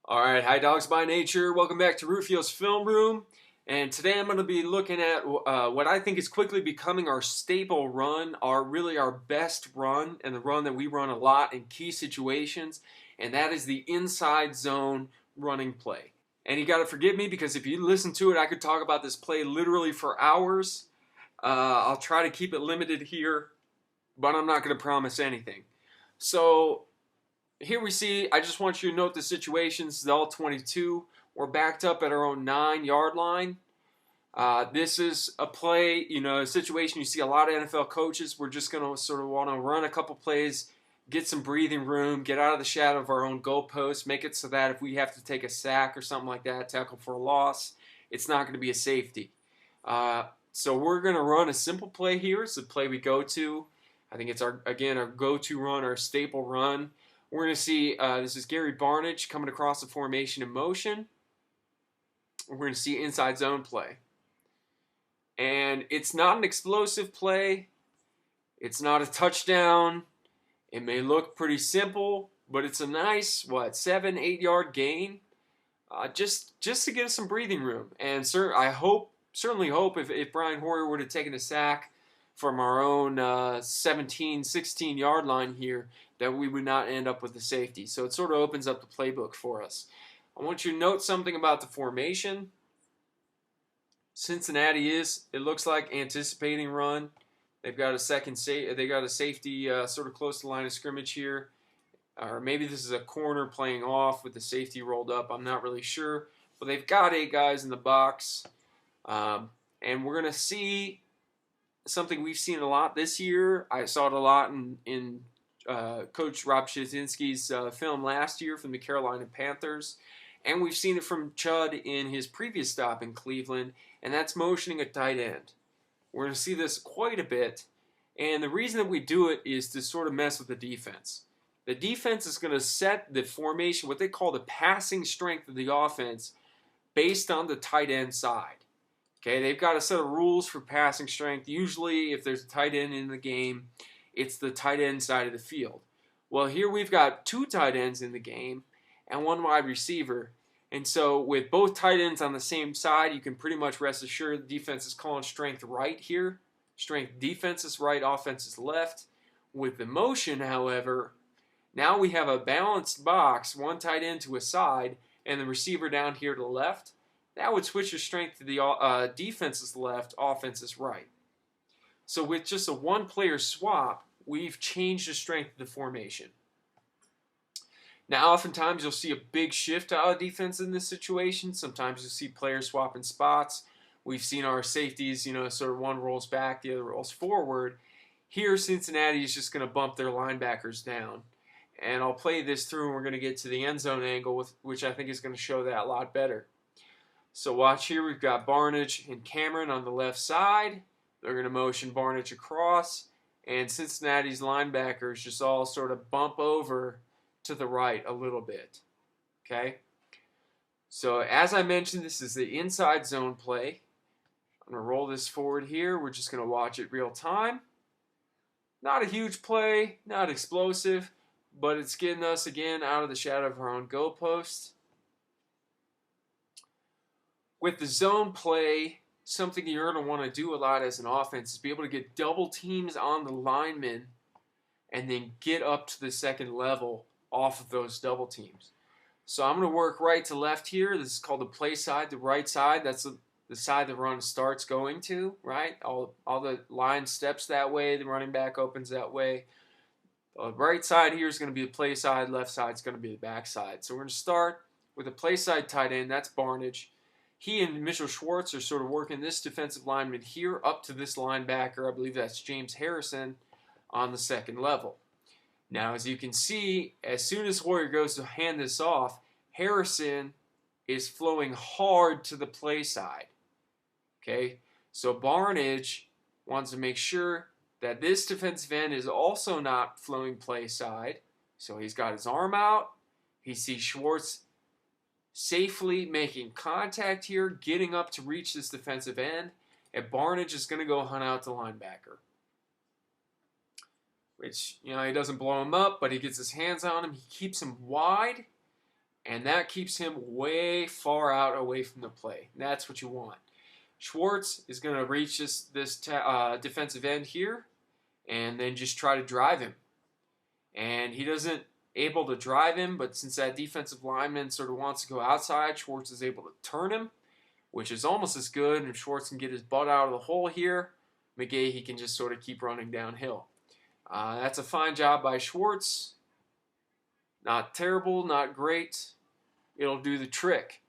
All right, hi dogs by nature. Welcome back to Rufio's Film Room. And today I'm going to be looking at what I think is quickly becoming our staple run, our best run, and the run that we run a lot in key situations, and that is the inside zone running play. And you got to forgive me because if you listen to it, I could talk about this play literally for hours. I'll try to keep it limited here, but I'm not going to promise anything. So here we see, I just want you to note the situations. It's all 22. We're backed up at our own 9-yard line. This is a play, a situation you see a lot of NFL coaches. We're just going to sort of want to run a couple plays, get some breathing room, get out of the shadow of our own goalposts, make it so that if we have to take a sack or something like that, tackle for a loss, it's not going to be a safety. So we're going to run a simple play here. It's the play we go to. I think it's, our go-to run, our staple run. We're going to see, this is Gary Barnidge coming across the formation in motion. We're going to see inside zone play. And it's not an explosive play. It's not a touchdown. It may look pretty simple, but it's a nice, 7-8 yard gain. Just to get us some breathing room. And certainly hope if Brian Hoyer would have taken a sack from our own 17, 16 yard line here, that we would not end up with the safety. So it sort of opens up the playbook for us. I want you to note something about the formation. Cincinnati it looks like, anticipating run. They've got a safety sort of close to the line of scrimmage here. Or maybe this is a corner playing off with the safety rolled up. I'm not really sure. But they've got 8 guys in the box. And we're going to see something we've seen a lot this year. I saw it a lot in Coach Rob Shazinski's film last year from the Carolina Panthers. And we've seen it from Chud in his previous stop in Cleveland, and that's motioning a tight end. We're going to see this quite a bit, and the reason that we do it is to sort of mess with the defense. The defense is going to set the formation, what they call the passing strength of the offense, based on the tight end side. Okay, they've got a set of rules for passing strength. Usually, if there's a tight end in the game, it's the tight end side of the field. Well, here we've got 2 tight ends in the game and 1 wide receiver. And so with both tight ends on the same side, you can pretty much rest assured the defense is calling strength right here. Strength defense is right, offense is left. With the motion, however, now we have a balanced box, 1 tight end to a side, and the receiver down here to the left. That would switch your strength to the defense's left, offense's right. So with just a 1-player swap, we've changed the strength of the formation. Now, oftentimes you'll see a big shift out of defense in this situation. Sometimes you'll see players swapping spots. We've seen our safeties, sort of one rolls back, the other rolls forward. Here, Cincinnati is just going to bump their linebackers down. And I'll play this through, and we're going to get to the end zone angle, which I think is going to show that a lot better. So watch here, we've got Barnidge and Cameron on the left side. They're going to motion Barnidge across, and Cincinnati's linebackers just all sort of bump over to the right a little bit. Okay? So as I mentioned, this is the inside zone play. I'm going to roll this forward here. We're just going to watch it real time. Not a huge play, not explosive, but it's getting us, again, out of the shadow of our own goalpost. With the zone play, something you're going to want to do a lot as an offense is be able to get double teams on the linemen and then get up to the second level off of those double teams. So I'm going to work right to left here. This is called the play side, the right side. That's the side the run starts going to, right? All the line steps that way. The running back opens that way. The right side here is going to be the play side. Left side is going to be the back side. So we're going to start with the play side tight end. That's Barnidge. He and Mitchell Schwartz are sort of working this defensive lineman here up to this linebacker. I believe that's James Harrison on the second level. Now, as you can see, as soon as Hoyer goes to hand this off, Harrison is flowing hard to the play side. Okay, so Barnidge wants to make sure that this defensive end is also not flowing play side. So he's got his arm out. He sees Schwartz safely making contact here, getting up to reach this defensive end, and Barnidge is going to go hunt out the linebacker. Which, he doesn't blow him up, but he gets his hands on him. He keeps him wide, and that keeps him way far out away from the play. And that's what you want. Schwartz is going to reach this defensive end here and then just try to drive him. And he doesn't able to drive him, but since that defensive lineman sort of wants to go outside, Schwartz is able to turn him, which is almost as good. And if Schwartz can get his butt out of the hole here, he can just sort of keep running downhill. That's a fine job by Schwartz. Not terrible, not great. It'll do the trick.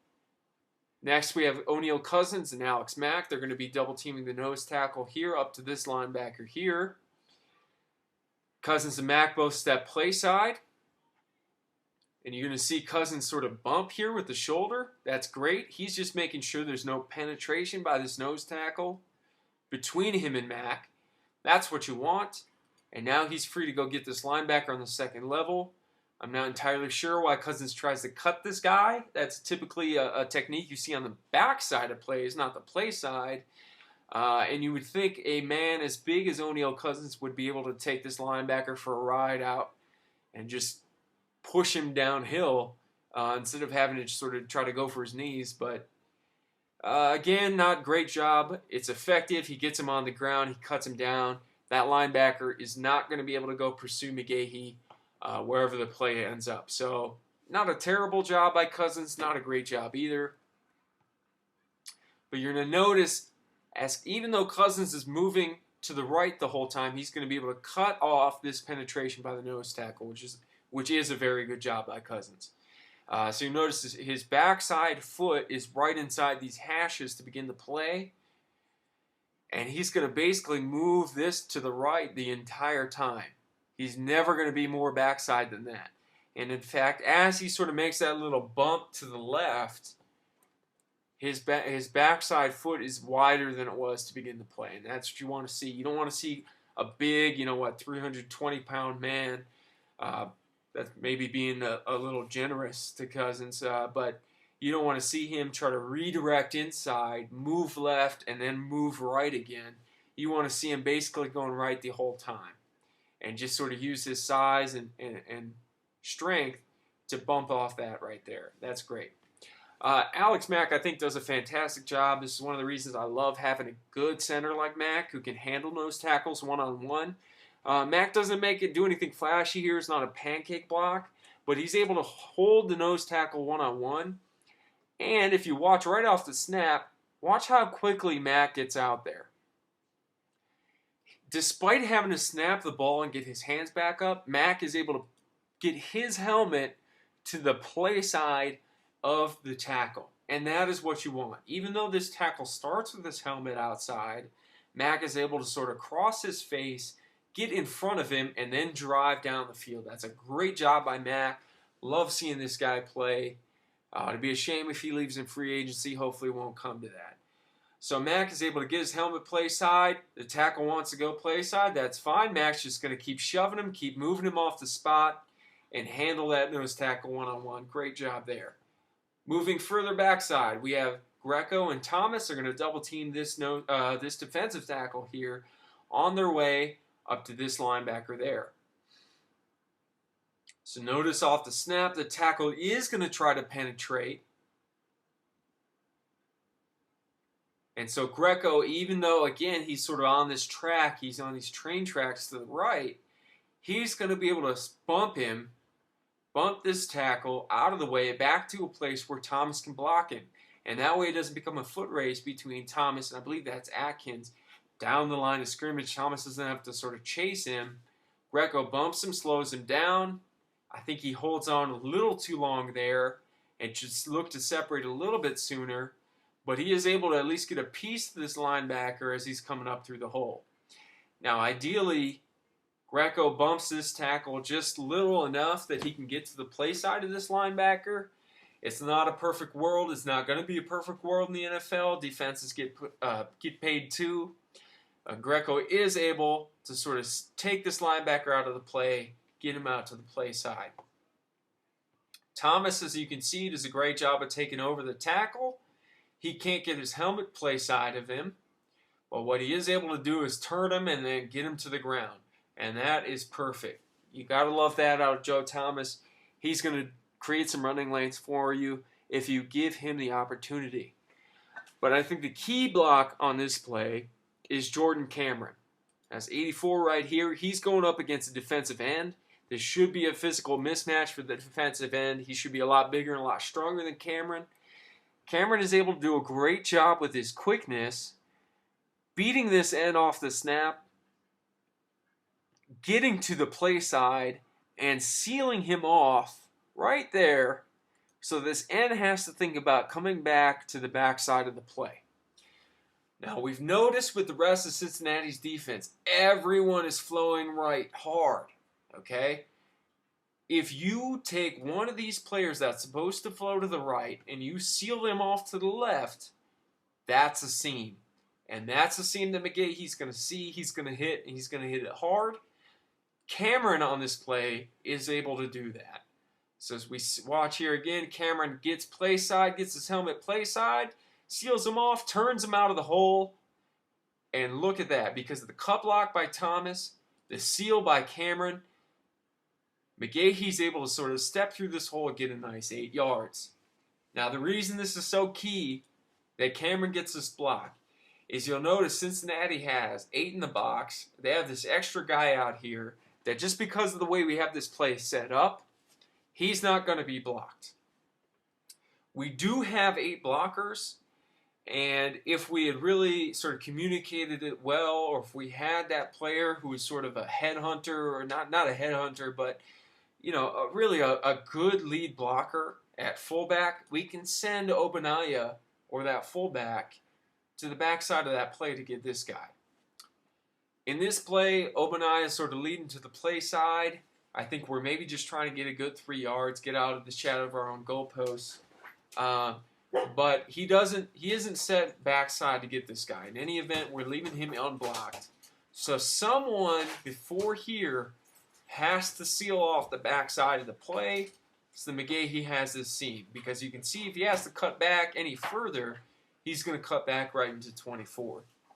Next, we have O'Neal Cousins and Alex Mack. They're going to be double teaming the nose tackle here up to this linebacker here. Cousins and Mack both step play side. And you're going to see Cousins sort of bump here with the shoulder. That's great. He's just making sure there's no penetration by this nose tackle between him and Mack. That's what you want. And now he's free to go get this linebacker on the second level. I'm not entirely sure why Cousins tries to cut this guy. That's typically a technique you see on the back side of plays, not the play side. And you would think a man as big as O'Neal Cousins would be able to take this linebacker for a ride out and just push him downhill instead of having to just sort of try to go for his knees. But again, not great job. It's effective. He gets him on the ground. He cuts him down. That linebacker is not going to be able to go pursue McGahee wherever the play ends up. So not a terrible job by Cousins, not a great job either. But you're going to notice, even though Cousins is moving to the right the whole time, he's going to be able to cut off this penetration by the nose tackle, which is a very good job by Cousins. So you notice his backside foot is right inside these hashes to begin the play. And he's going to basically move this to the right the entire time. He's never going to be more backside than that. And in fact, as he sort of makes that little bump to the left, his backside foot is wider than it was to begin the play. And that's what you want to see. You don't want to see a big, 320-pound man. That's maybe being a little generous to Cousins. But you don't want to see him try to redirect inside, move left, and then move right again. You want to see him basically going right the whole time. And just sort of use his size and strength to bump off that right there. That's great. Alex Mack, I think, does a fantastic job. This is one of the reasons I love having a good center like Mack who can handle nose tackles one-on-one. Mack doesn't do anything flashy here. It's not a pancake block, but he's able to hold the nose tackle one-on-one. And if you watch right off the snap, watch how quickly Mack gets out there. Despite having to snap the ball and get his hands back up, Mack is able to get his helmet to the play side of the tackle. And that is what you want. Even though this tackle starts with his helmet outside, Mack is able to sort of cross his face, get in front of him, and then drive down the field. That's a great job by Mack. Love seeing this guy play. It'd be a shame if he leaves in free agency. Hopefully it won't come to that. So Mack is able to get his helmet play side. The tackle wants to go play side. That's fine. Mack's just going to keep shoving him, keep moving him off the spot, and handle that nose tackle one-on-one. Great job there. Moving further backside, we have Greco and Thomas are going to double team this defensive tackle here on their way up to this linebacker there. So notice off the snap, the tackle is going to try to penetrate. And so Greco, even though, again, he's sort of on this track, he's on these train tracks to the right, he's going to be able to bump this tackle out of the way back to a place where Thomas can block him. And that way it doesn't become a foot race between Thomas and I believe that's Atkins down the line of scrimmage. Thomas doesn't have to sort of chase him. Greco bumps him, slows him down. I think he holds on a little too long there and just look to separate a little bit sooner. But he is able to at least get a piece of this linebacker as he's coming up through the hole. Now, ideally, Greco bumps this tackle just little enough that he can get to the play side of this linebacker. It's not a perfect world. It's not going to be a perfect world in the NFL. Defenses get paid too. Greco is able to sort of take this linebacker out of the play, get him out to the play side. Thomas, as you can see, does a great job of taking over the tackle. He can't get his helmet play side of him, but what he is able to do is turn him and then get him to the ground, and that is perfect. You got to love that out of Joe Thomas. He's going to create some running lanes for you if you give him the opportunity. But I think the key block on this play is Jordan Cameron. That's 84 right here. He's going up against a defensive end. This should be a physical mismatch for the defensive end. He should be a lot bigger and a lot stronger than Cameron. Cameron is able to do a great job with his quickness, beating this end off the snap, getting to the play side, and sealing him off right there. So this end has to think about coming back to the backside of the play. Now, we've noticed with the rest of Cincinnati's defense, everyone is flowing right hard, okay? If you take one of these players that's supposed to flow to the right and you seal them off to the left, that's a seam. And that's a seam that McGahee's going to see, he's going to hit, and he's going to hit it hard. Cameron on this play is able to do that. So as we watch here again, Cameron gets play side, gets his helmet play side, seals him off, turns him out of the hole. And look at that. Because of the cut block by Thomas, the seal by Cameron, McGahee's able to sort of step through this hole and get a nice 8 yards. Now the reason this is so key that Cameron gets this block is you'll notice Cincinnati has 8 in the box. They have this extra guy out here that just because of the way we have this play set up, he's not going to be blocked. We do have 8 blockers, and if we had really sort of communicated it well, or if we had that player who was sort of a headhunter, or not a headhunter, but you know, really a good lead blocker at fullback, we can send Obanaya or that fullback to the backside of that play to get this guy. In this play, Obanaya is sort of leading to the play side. I think we're maybe just trying to get a good 3 yards, get out of the shadow of our own goalposts. But he isn't set backside to get this guy. In any event, we're leaving him unblocked. So someone before here has to seal off the backside of the play so McGahee has this seam. Because you can see if he has to cut back any further, he's going to cut back right into 24.